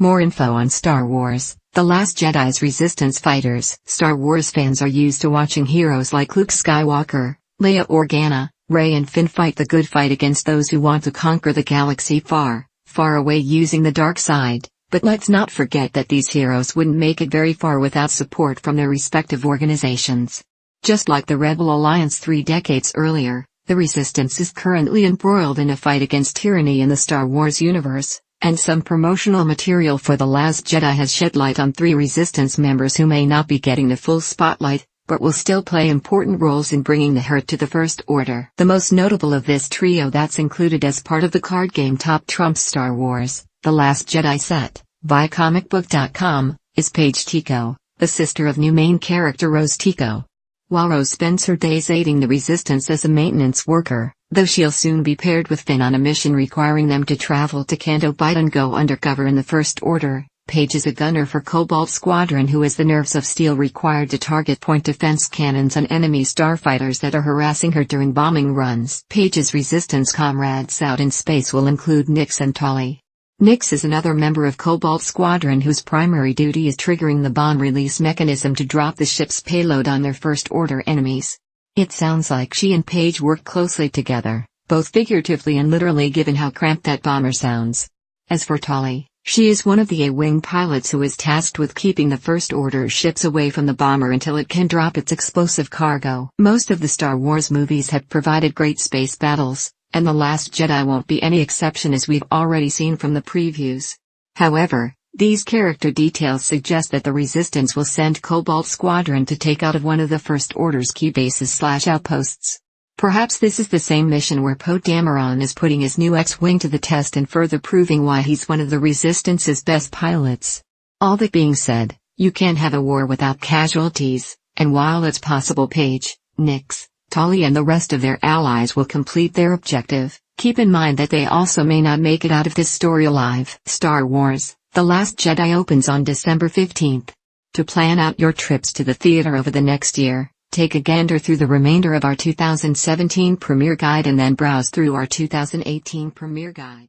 More info on Star Wars: The Last Jedi's Resistance Fighters. Star Wars fans are used to watching heroes like Luke Skywalker, Leia Organa, Rey and Finn fight the good fight against those who want to conquer the galaxy far, far away using the dark side. But let's not forget that these heroes wouldn't make it very far without support from their respective organizations. Just like the Rebel Alliance 3 decades earlier, the Resistance is currently embroiled in a fight against tyranny in the Star Wars universe, and some promotional material for The Last Jedi has shed light on 3 Resistance members who may not be getting the full spotlight, but will still play important roles in bringing the hurt to the First Order. The most notable of this trio that's included as part of the card game Top Trumps Star Wars: The Last Jedi set, by comicbook.com, is Paige Tico, the sister of new main character Rose Tico. While Rose spends her days aiding the Resistance as a maintenance worker, though she'll soon be paired with Finn on a mission requiring them to travel to Canto Bight and go undercover in the First Order, Paige is a gunner for Cobalt Squadron who has the nerves of steel required to target point defense cannons on enemy starfighters that are harassing her during bombing runs. Paige's Resistance comrades out in space will include Nix and Tali. Nix is another member of Cobalt Squadron whose primary duty is triggering the bomb release mechanism to drop the ship's payload on their First Order enemies. It sounds like she and Paige work closely together, both figuratively and literally given how cramped that bomber sounds. As for Tali, she is one of the A-Wing pilots who is tasked with keeping the First Order ships away from the bomber until it can drop its explosive cargo. Most of the Star Wars movies have provided great space battles, and The Last Jedi won't be any exception as we've already seen from the previews. However, these character details suggest that the Resistance will send Cobalt Squadron to take out of one of the First Order's key bases/outposts. Perhaps this is the same mission where Poe Dameron is putting his new X-Wing to the test and further proving why he's one of the Resistance's best pilots. All that being said, you can't have a war without casualties, and while it's possible Paige, Nix, Tali and the rest of their allies will complete their objective, keep in mind that they also may not make it out of this story alive. Star Wars: The Last Jedi opens on December 15th. To plan out your trips to the theater over the next year, take a gander through the remainder of our 2017 premiere guide and then browse through our 2018 premiere guide.